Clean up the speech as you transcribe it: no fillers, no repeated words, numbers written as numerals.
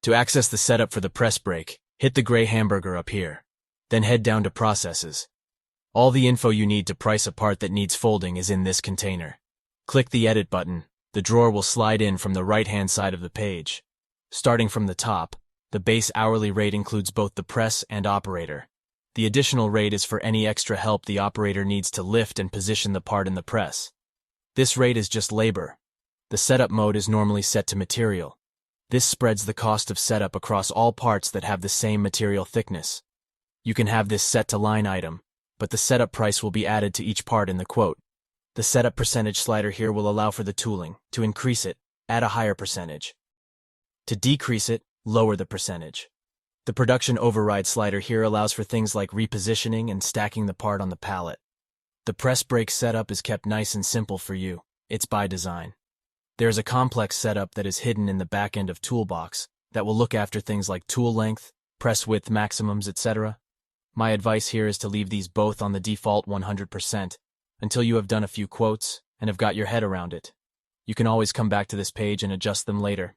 To access the setup for the press brake, hit the gray hamburger up here. Then head down to Processes. All the info you need to price a part that needs folding is in this container. Click the Edit button. The drawer will slide in from the right-hand side of the page. Starting from the top, the base hourly rate includes both the press and operator. The additional rate is for any extra help the operator needs to lift and position the part in the press. This rate is just labor. The setup mode is normally set to material. This spreads the cost of setup across all parts that have the same material thickness. You can have this set to line item, but the setup price will be added to each part in the quote. The setup percentage slider here will allow for the tooling. To increase it, add a higher percentage. To decrease it, lower the percentage. The production override slider here allows for things like repositioning and stacking the part on the pallet. The press brake setup is kept nice and simple for you. It's by design. There is a complex setup that is hidden in the back end of ToolBox that will look after things like tool length, press width maximums, etc. My advice here is to leave these both on the default 100% until you have done a few quotes and have got your head around it. You can always come back to this page and adjust them later.